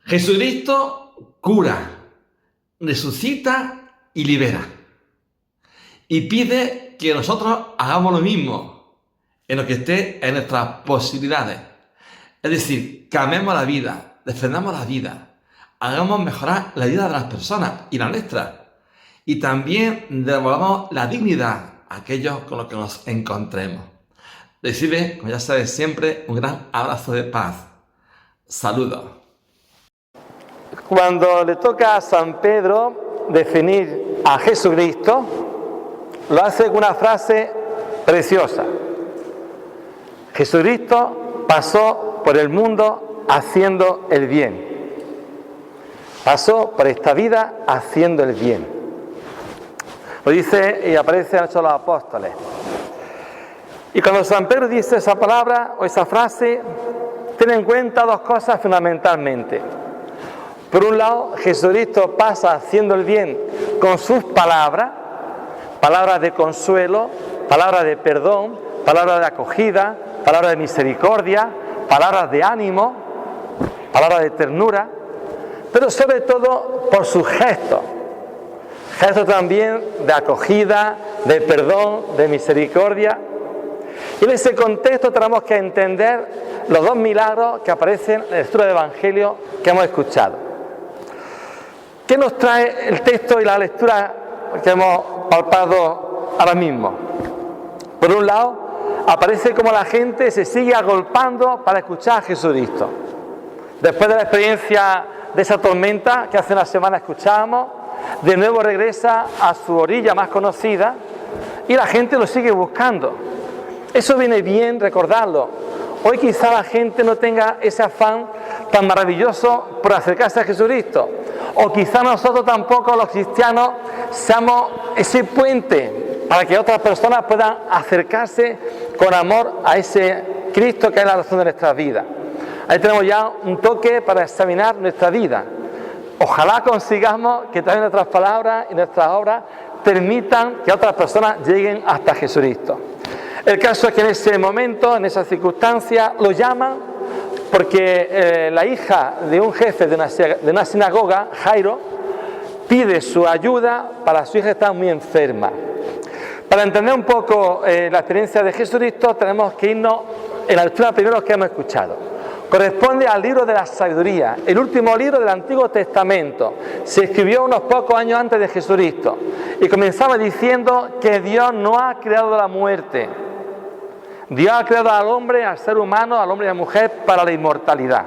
Jesucristo cura, resucita y libera. Y pide que nosotros hagamos lo mismo en lo que esté en nuestras posibilidades. Es decir, cambiemos la vida, defendamos la vida, hagamos mejorar la vida de las personas y la nuestra. Y también devolvamos la dignidad a aquellos con los que nos encontremos. Recibe, como ya sabes siempre, un gran abrazo de paz. Saludos. Cuando le toca a San Pedro definir a Jesucristo, lo hace con una frase preciosa. Jesucristo pasó por el mundo haciendo el bien. Pasó por esta vida haciendo el bien. Lo dice y aparece en Hechos de los Apóstoles. Y cuando San Pedro dice esa palabra o esa frase, tiene en cuenta dos cosas fundamentalmente. Por un lado, Jesucristo pasa haciendo el bien con sus palabras, palabras de consuelo, palabras de perdón, palabras de acogida, palabras de misericordia, palabras de ánimo, palabras de ternura, pero sobre todo por sus gestos. Gestos también de acogida, de perdón, de misericordia. Y en ese contexto tenemos que entender los dos milagros que aparecen en la lectura del Evangelio que hemos escuchado. ¿Qué nos trae el texto y la lectura que hemos palpado ahora mismo? Por un lado, aparece como la gente se sigue agolpando para escuchar a Jesucristo. Después de la experiencia de esa tormenta que hace una semana escuchábamos, de nuevo regresa a su orilla más conocida y la gente lo sigue buscando. Eso viene bien recordarlo. Hoy quizá la gente no tenga ese afán tan maravilloso por acercarse a Jesucristo. O quizá nosotros tampoco, los cristianos, seamos ese puente para que otras personas puedan acercarse con amor a ese Cristo que es la razón de nuestras vidas. Ahí tenemos ya un toque para examinar nuestra vida. Ojalá consigamos que también nuestras palabras y nuestras obras permitan que otras personas lleguen hasta Jesucristo. El caso es que en ese momento, en esa circunstancia, lo llaman porque la hija de un jefe de una sinagoga, Jairo, pide su ayuda para su hija que está muy enferma. Para entender un poco la experiencia de Jesucristo, tenemos que irnos en la lectura primero que hemos escuchado. Corresponde al libro de la sabiduría, el último libro del Antiguo Testamento. Se escribió unos pocos años antes de Jesucristo y comenzaba diciendo que Dios no ha creado la muerte. Dios ha creado al hombre, al ser humano, al hombre y a la mujer para la inmortalidad.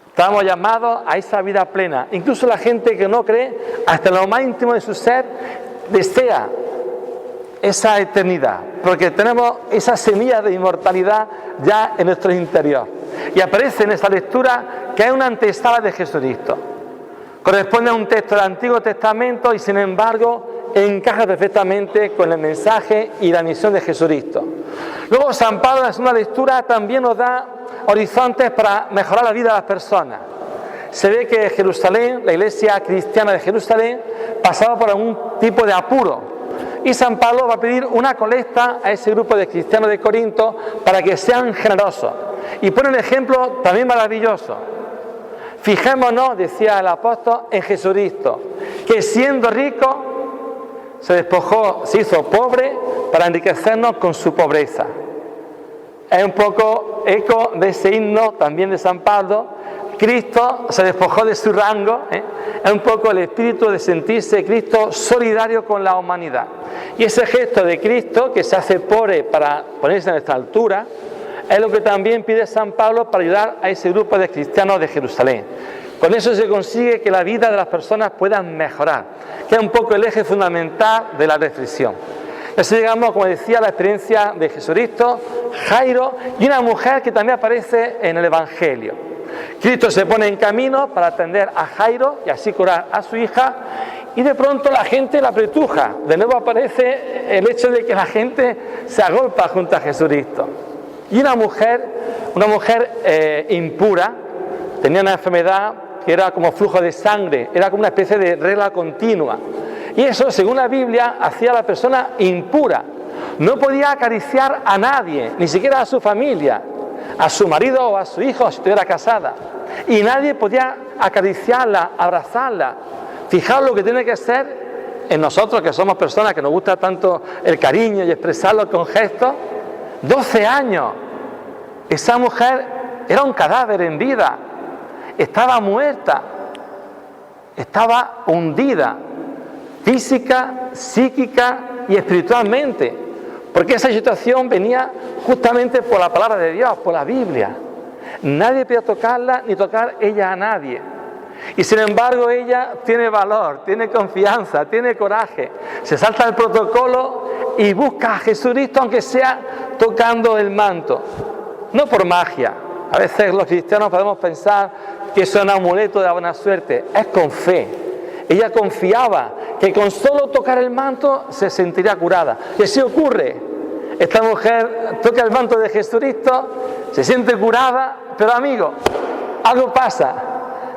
Estamos llamados a esa vida plena. Incluso la gente que no cree, hasta lo más íntimo de su ser, desea esa eternidad, porque tenemos esa semilla de inmortalidad ya en nuestro interior. Y aparece en esa lectura que es una antesala de Jesucristo. Corresponde a un texto del Antiguo Testamento y sin embargo encaja perfectamente con el mensaje y la misión de Jesucristo. Luego San Pablo en la segunda lectura también nos da horizontes para mejorar la vida de las personas. Se ve que Jerusalén, la iglesia cristiana de Jerusalén, pasaba por algún tipo de apuro. Y San Pablo va a pedir una colecta a ese grupo de cristianos de Corinto para que sean generosos. Y pone un ejemplo también maravilloso. Fijémonos, decía el apóstol, en Jesucristo, que siendo rico se despojó, se hizo pobre para enriquecernos con su pobreza. Es un poco eco de ese himno también de San Pablo. Cristo se despojó de su rango, es un poco el espíritu de sentirse Cristo solidario con la humanidad. Y ese gesto de Cristo que se hace pobre para ponerse a nuestra altura, es lo que también pide San Pablo para ayudar a ese grupo de cristianos de Jerusalén. Con eso se consigue que la vida de las personas pueda mejorar, que es un poco el eje fundamental de la reflexión. Así llegamos, como decía, a la experiencia de Jesucristo, Jairo y una mujer que también aparece en el Evangelio. Cristo se pone en camino para atender a Jairo y así curar a su hija y de pronto la gente la apretuja. De nuevo aparece el hecho de que la gente se agolpa junto a Jesucristo. Y una mujer impura, tenía una enfermedad que era como flujo de sangre, era como una especie de regla continua. Y eso, según la Biblia, hacía a la persona impura. No podía acariciar a nadie, ni siquiera a su familia. a su marido o a su hijo si estuviera casada. Y nadie podía acariciarla, abrazarla. Fijaos lo que tiene que ser en nosotros, que somos personas que nos gusta tanto el cariño y expresarlo con gestos. 12 años. Esa mujer era un cadáver en vida. Estaba muerta. Estaba hundida. Física, psíquica y espiritualmente. Porque esa situación venía justamente por la palabra de Dios, por la Biblia. Nadie podía tocarla ni tocar ella a nadie. Y sin embargo ella tiene valor, tiene confianza, tiene coraje. Se salta el protocolo y busca a Jesucristo, aunque sea tocando el manto. No por magia. A veces los cristianos podemos pensar que eso es un amuleto de la buena suerte. Es con fe. Ella confiaba que con solo tocar el manto se sentiría curada. Y así ocurre. Esta mujer toca el manto de Jesucristo, se siente curada, pero amigo, algo pasa.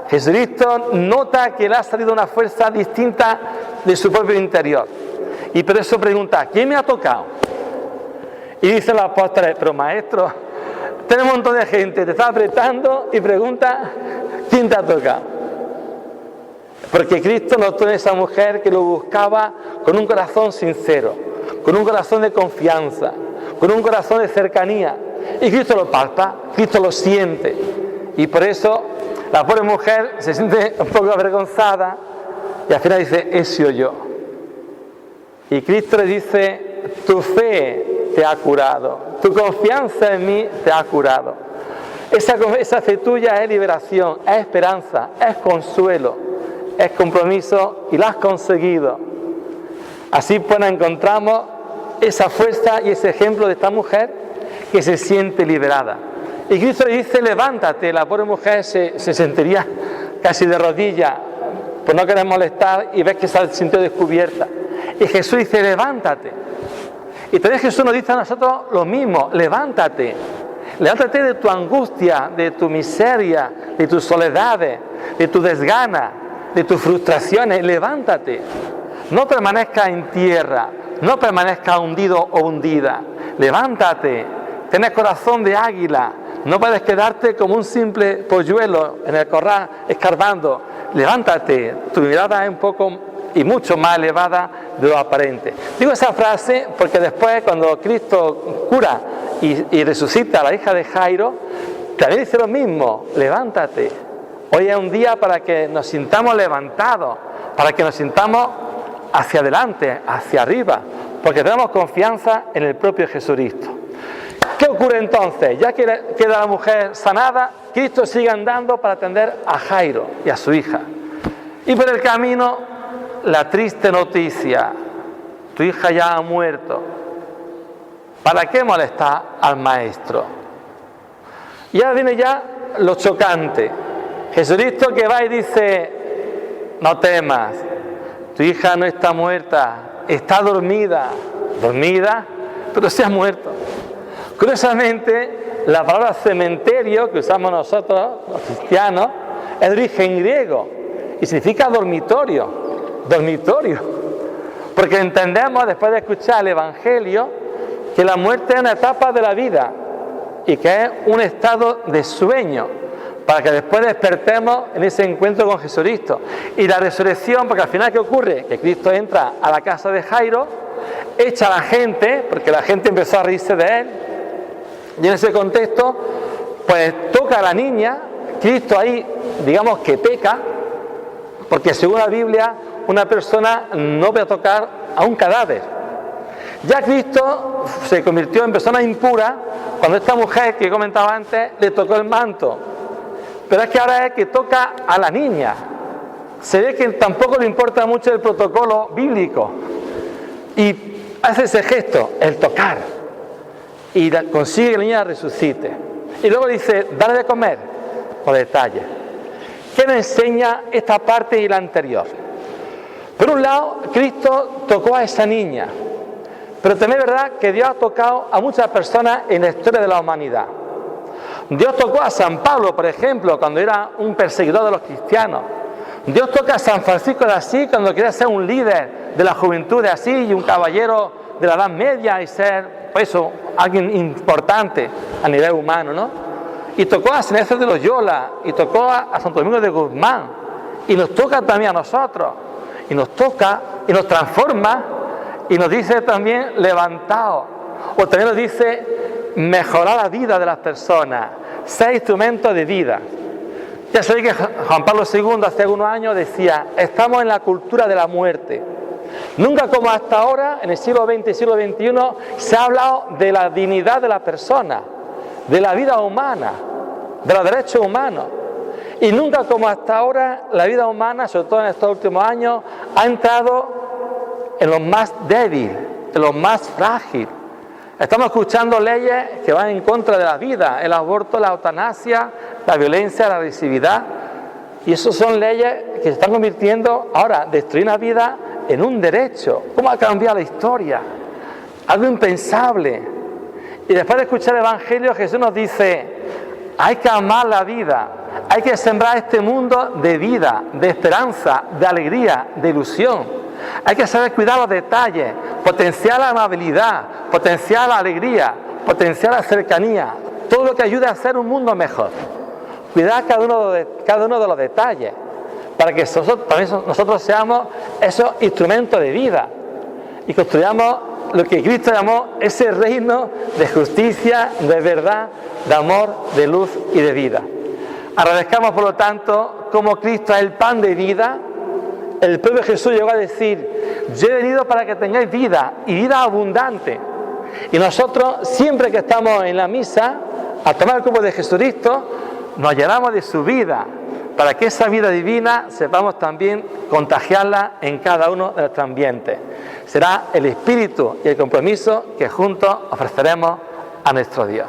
Jesucristo nota que le ha salido una fuerza distinta de su propio interior. Y por eso pregunta, ¿quién me ha tocado? Y dicen los apóstoles, pero maestro, tenemos un montón de gente, te está apretando y pregunta, ¿quién te ha tocado? Porque Cristo notó en esa mujer que lo buscaba con un corazón sincero, con un corazón de confianza, con un corazón de cercanía. Y Cristo lo palpa, Cristo lo siente. Y por eso la pobre mujer se siente un poco avergonzada y al final dice, he sido yo. Y Cristo le dice, tu fe te ha curado, tu confianza en mí te ha curado. Esa fe tuya es liberación, es esperanza, es consuelo, es compromiso y lo has conseguido. Así pues encontramos esa fuerza y ese ejemplo de esta mujer que se siente liberada. Y Cristo le dice, levántate. La pobre mujer se sentiría casi de rodillas por no querer molestar y ves que se sintió descubierta. Y Jesús dice, levántate. Y también Jesús nos dice a nosotros lo mismo, levántate. Levántate de tu angustia, de tu miseria, de tus soledades, de tu desgana, de tus frustraciones. Levántate. No permanezca en tierra, no permanezca hundido o hundida. Levántate, ten el corazón de águila. No puedes quedarte como un simple polluelo en el corral escarbando. Levántate, tu mirada es un poco y mucho más elevada de lo aparente. Digo esa frase porque después cuando Cristo cura y resucita a la hija de Jairo, también dice lo mismo, levántate. Hoy es un día para que nos sintamos levantados, para que nos sintamos hacia adelante, hacia arriba, porque tenemos confianza en el propio Jesucristo. ¿Qué ocurre entonces? Ya que queda la mujer sanada, Cristo sigue andando para atender a Jairo y a su hija. Y por el camino, la triste noticia, tu hija ya ha muerto. ¿Para qué molestar al maestro? Y ahora viene ya lo chocante. Jesucristo que va y dice, no temas, tu hija no está muerta, está dormida. Dormida, pero se ha muerto. Curiosamente, la palabra cementerio que usamos nosotros, los cristianos, es de origen griego y significa dormitorio. Dormitorio. Porque entendemos, después de escuchar el Evangelio, que la muerte es una etapa de la vida y que es un estado de sueño, para que después despertemos en ese encuentro con Jesucristo. Y la resurrección, porque al final, ¿qué ocurre? Que Cristo entra a la casa de Jairo, echa a la gente, porque la gente empezó a reírse de él, y en ese contexto, pues toca a la niña. Cristo ahí, digamos que peca, porque según la Biblia, una persona no puede tocar a un cadáver. Ya Cristo se convirtió en persona impura cuando esta mujer que comentaba antes le tocó el manto. Pero es que ahora es que toca a la niña. Se ve que tampoco le importa mucho el protocolo bíblico. Y hace ese gesto, el tocar. Y consigue que la niña resucite. Y luego dice, dale de comer, por detalle. ¿Qué nos enseña esta parte y la anterior? Por un lado, Cristo tocó a esa niña. Pero también es verdad que Dios ha tocado a muchas personas en la historia de la humanidad. Dios tocó a San Pablo, por ejemplo, cuando era un perseguidor de los cristianos. Dios toca a San Francisco de Asís cuando quería ser un líder de la juventud de Asís y un caballero de la Edad Media y ser, pues eso, alguien importante a nivel humano, ¿no? y tocó a San Ignacio de Loyola, y tocó a Santo Domingo de Guzmán, y nos toca también a nosotros, y nos toca, y nos transforma, y nos dice también levantaos, o también nos dice mejorar la vida de las personas, ser instrumento de vida. Ya sabéis que Juan Pablo II hace algunos años decía, estamos en la cultura de la muerte. Nunca como hasta ahora, en el siglo XX y siglo XXI, se ha hablado de la dignidad de la persona, de la vida humana, de los derechos humanos. Y nunca como hasta ahora la vida humana, sobre todo en estos últimos años, ha entrado en los más débiles, en los más frágiles. Estamos escuchando leyes que van en contra de la vida, el aborto, la eutanasia, la violencia, la agresividad. Y eso son leyes que se están convirtiendo ahora, destruir una vida en un derecho. ¿Cómo ha cambiado la historia? Algo impensable. Y después de escuchar el Evangelio, Jesús nos dice, hay que amar la vida, hay que sembrar este mundo de vida, de esperanza, de alegría, de ilusión. Hay que saber cuidar los detalles, potenciar la amabilidad, potenciar la alegría, potenciar la cercanía, todo lo que ayude a hacer un mundo mejor. Cuidar cada uno de los detalles, para que nosotros seamos esos instrumentos de vida y construyamos lo que Cristo llamó ese reino de justicia, de verdad, de amor, de luz y de vida. Agradezcamos, por lo tanto, como Cristo es el pan de vida. El propio Jesús llegó a decir, yo he venido para que tengáis vida y vida abundante. Y nosotros, siempre que estamos en la misa, al tomar el cuerpo de Jesucristo, nos llenamos de su vida, para que esa vida divina sepamos también contagiarla en cada uno de nuestros ambientes. Será el espíritu y el compromiso que juntos ofreceremos a nuestro Dios.